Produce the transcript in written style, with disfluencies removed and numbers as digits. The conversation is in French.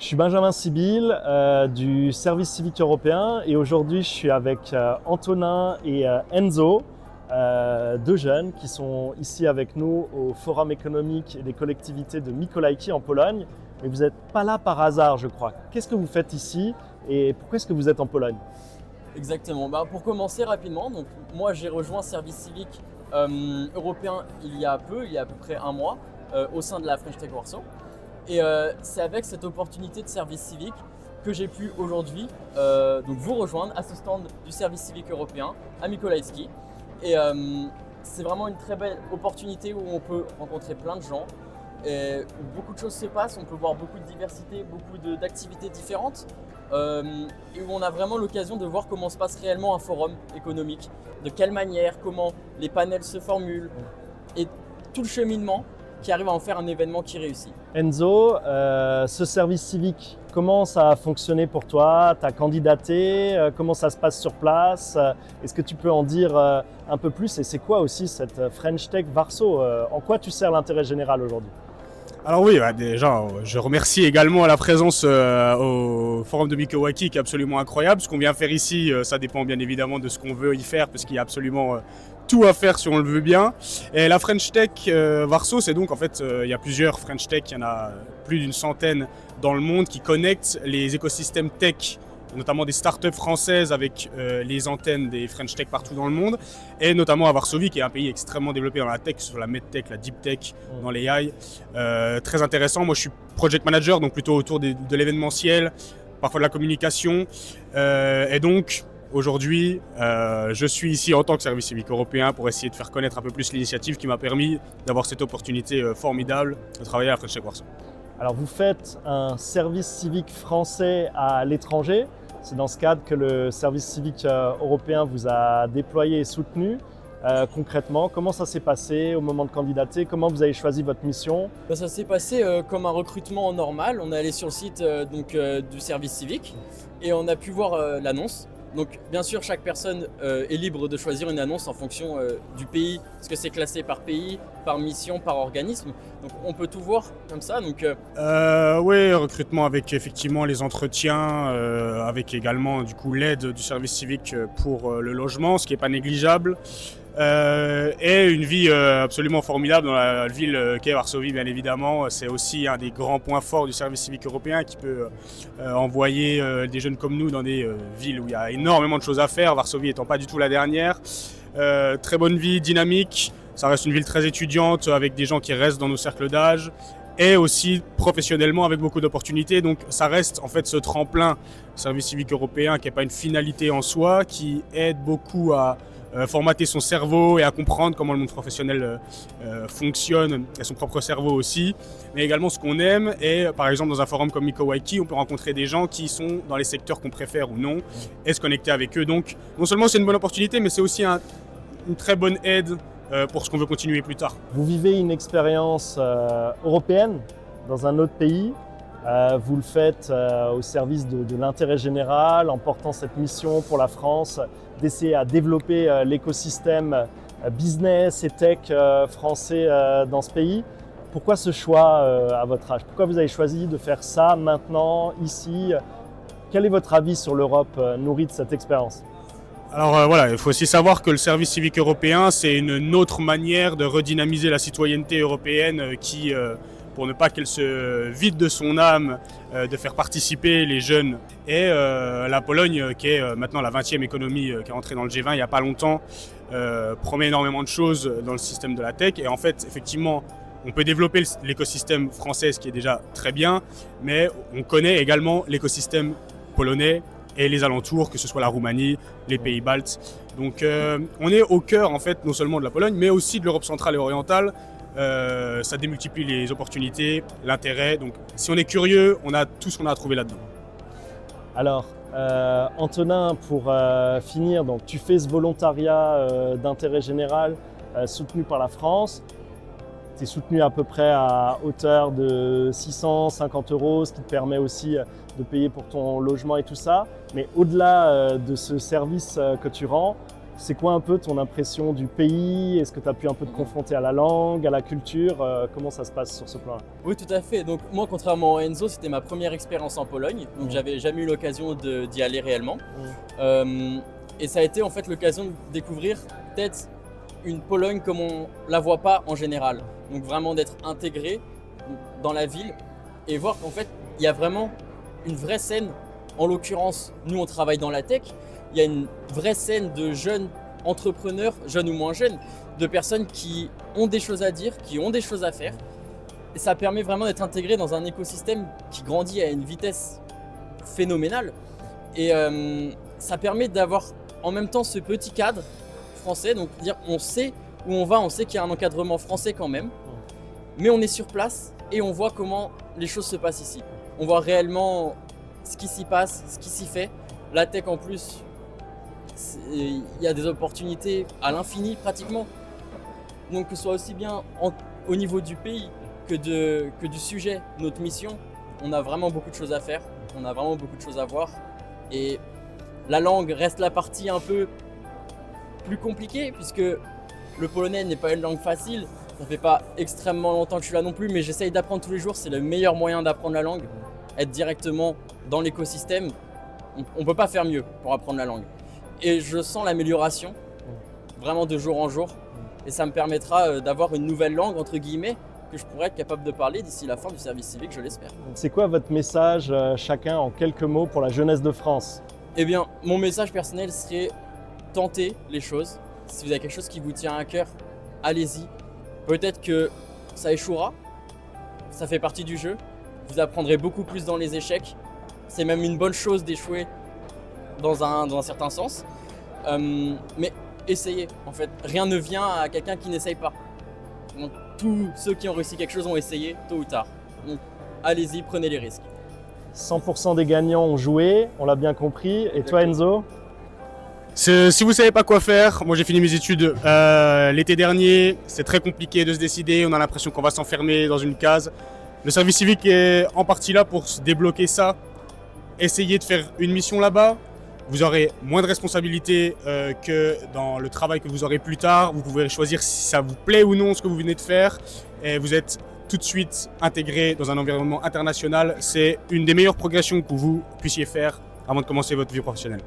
Je suis Benjamin Sibyl du service civique européen et aujourd'hui je suis avec Antonin et Enzo, deux jeunes qui sont ici avec nous au Forum économique et des collectivités de Mikołajki en Pologne. Mais vous n'êtes pas là par hasard, je crois. Qu'est-ce que vous faites ici et pourquoi est-ce que vous êtes en Pologne? Exactement. Pour commencer rapidement, donc moi j'ai rejoint Service civique européen il y a à peu près un mois, au sein de la French Tech Warsaw. Et c'est avec cette opportunité de service civique que j'ai pu aujourd'hui donc vous rejoindre à ce stand du service civique européen à Mikołajki. Et c'est vraiment une très belle opportunité où on peut rencontrer plein de gens, et où beaucoup de choses se passent, on peut voir beaucoup de diversité, beaucoup d'activités différentes, et où on a vraiment l'occasion de voir comment se passe réellement un forum économique, de quelle manière, comment les panels se formulent, et tout le cheminement qui arrive à en faire un événement qui réussit. Enzo, ce service civique, comment ça a fonctionné pour toi? Tu as candidaté? Comment ça se passe sur place? Est-ce que tu peux en dire un peu plus? Et c'est quoi aussi cette French Tech Warsaw? En quoi tu sers l'intérêt général aujourd'hui? Alors oui, déjà, je remercie également la présence au Forum de Mikołajki qui est absolument incroyable. Ce qu'on vient faire ici, ça dépend bien évidemment de ce qu'on veut y faire parce qu'il y a absolument tout à faire si on le veut bien. Et la French Tech Warsaw, c'est donc en fait, il y a plusieurs French Tech, il y en a plus d'une centaine dans le monde qui connectent les écosystèmes tech, notamment des startups françaises avec les antennes des French Tech partout dans le monde, et notamment à Varsovie, qui est un pays extrêmement développé dans la tech, sur la medtech, la deep tech, dans les AI. Très intéressant. Moi, je suis project manager, donc plutôt autour de l'événementiel, parfois de la communication, et donc aujourd'hui, je suis ici en tant que service civique européen pour essayer de faire connaître un peu plus l'initiative qui m'a permis d'avoir cette opportunité formidable de travailler à la French Tech Warsaw. Alors vous faites un service civique français à l'étranger. C'est dans ce cadre que le service civique européen vous a déployé et soutenu. Concrètement, comment ça s'est passé au moment de candidater? Comment vous avez choisi votre mission? Ça s'est passé comme un recrutement normal. On est allé sur le site du service civique et on a pu voir l'annonce. Donc bien sûr, chaque personne est libre de choisir une annonce en fonction du pays, parce que c'est classé par pays, par mission, par organisme. Donc on peut tout voir comme ça. Oui, recrutement avec effectivement les entretiens, avec également du coup l'aide du service civique pour le logement, ce qui n'est pas négligeable. Et une vie absolument formidable dans la ville qu'est Varsovie, bien évidemment. C'est aussi un des grands points forts du service civique européen qui peut envoyer des jeunes comme nous dans des villes où il y a énormément de choses à faire, Varsovie étant pas du tout la dernière. Très bonne vie, dynamique, ça reste une ville très étudiante avec des gens qui restent dans nos cercles d'âge, et aussi professionnellement avec beaucoup d'opportunités. Donc ça reste en fait ce tremplin service civique européen qui n'est pas une finalité en soi, qui aide beaucoup à formater son cerveau et à comprendre comment le monde professionnel fonctionne, et son propre cerveau aussi, mais également ce qu'on aime. Et par exemple dans un forum comme Mikołajki, on peut rencontrer des gens qui sont dans les secteurs qu'on préfère ou non et se connecter avec eux. Donc non seulement c'est une bonne opportunité, mais c'est aussi une très bonne aide pour ce qu'on veut continuer plus tard. Vous vivez une expérience européenne dans un autre pays. Vous le faites au service de l'intérêt général, en portant cette mission pour la France d'essayer à développer l'écosystème business et tech français dans ce pays. Pourquoi ce choix à votre âge? Pourquoi vous avez choisi de faire ça maintenant, ici? Quel est votre avis sur l'Europe nourrie de cette expérience? Alors voilà, il faut aussi savoir que le service civique européen, c'est une autre manière de redynamiser la citoyenneté européenne qui, pour ne pas qu'elle se vide de son âme, de faire participer les jeunes. Et la Pologne, qui est maintenant la 20e économie qui est entrée dans le G20 il n'y a pas longtemps, promet énormément de choses dans le système de la tech. Et en fait, effectivement, on peut développer l'écosystème français, ce qui est déjà très bien, mais on connaît également l'écosystème polonais et les alentours, que ce soit la Roumanie, les pays baltes. Donc on est au cœur en fait non seulement de la Pologne, mais aussi de l'Europe centrale et orientale. Ça démultiplie les opportunités, l'intérêt. Donc si on est curieux, on a tout ce qu'on a à trouver là-dedans. Alors Antonin, pour finir, donc, tu fais ce volontariat d'intérêt général soutenu par la France. Tu es soutenu à peu près à hauteur de 650 €, ce qui te permet aussi de payer pour ton logement et tout ça. Mais au-delà de ce service que tu rends, C'est quoi un peu ton impression du pays? Est-ce que tu as pu un peu te confronter à la langue, à la culture? Comment ça se passe sur ce plan-là? Oui, tout à fait. Donc moi, contrairement à Enzo, c'était ma première expérience en Pologne, donc j'avais jamais eu l'occasion d'y aller réellement. Et ça a été en fait l'occasion de découvrir peut-être une Pologne comme on la voit pas en général. Donc vraiment d'être intégré dans la ville et voir qu'en fait il y a vraiment une vraie scène. En l'occurrence, nous on travaille dans la tech. Il y a une vraie scène de jeunes entrepreneurs, jeunes ou moins jeunes, de personnes qui ont des choses à dire, qui ont des choses à faire. Et ça permet vraiment d'être intégré dans un écosystème qui grandit à une vitesse phénoménale. Et ça permet d'avoir en même temps ce petit cadre français, donc dire on sait où on va, on sait qu'il y a un encadrement français quand même, mais on est sur place et on voit comment les choses se passent ici. On voit réellement ce qui s'y passe, ce qui s'y fait. La tech en plus, il y a des opportunités à l'infini pratiquement. Donc que ce soit aussi bien au niveau du pays que du sujet, notre mission, on a vraiment beaucoup de choses à faire, on a vraiment beaucoup de choses à voir. Et la langue reste la partie un peu plus compliquée puisque le polonais n'est pas une langue facile. Ça fait pas extrêmement longtemps que je suis là non plus, mais j'essaye d'apprendre tous les jours. C'est le meilleur moyen d'apprendre la langue, être directement dans l'écosystème. On peut pas faire mieux pour apprendre la langue. Et je sens l'amélioration, vraiment de jour en jour. Et ça me permettra d'avoir une nouvelle langue, entre guillemets, que je pourrais être capable de parler d'ici la fin du service civique, je l'espère. C'est quoi votre message, chacun en quelques mots, pour la jeunesse de France? Eh bien, mon message personnel serait tenter les choses. Si vous avez quelque chose qui vous tient à cœur, allez-y. Peut-être que ça échouera, ça fait partie du jeu. Vous apprendrez beaucoup plus dans les échecs. C'est même une bonne chose d'échouer dans un certain sens. Mais essayez, en fait. Rien ne vient à quelqu'un qui n'essaye pas. Donc, tous ceux qui ont réussi quelque chose ont essayé, tôt ou tard. Donc, allez-y, prenez les risques. 100% des gagnants ont joué, on l'a bien compris. Et toi, Enzo? Si vous savez pas quoi faire, moi j'ai fini mes études l'été dernier, c'est très compliqué de se décider, on a l'impression qu'on va s'enfermer dans une case. Le service civique est en partie là pour se débloquer ça. Essayez de faire une mission là-bas, vous aurez moins de responsabilités que dans le travail que vous aurez plus tard. Vous pouvez choisir si ça vous plaît ou non ce que vous venez de faire et vous êtes tout de suite intégré dans un environnement international. C'est une des meilleures progressions que vous puissiez faire avant de commencer votre vie professionnelle.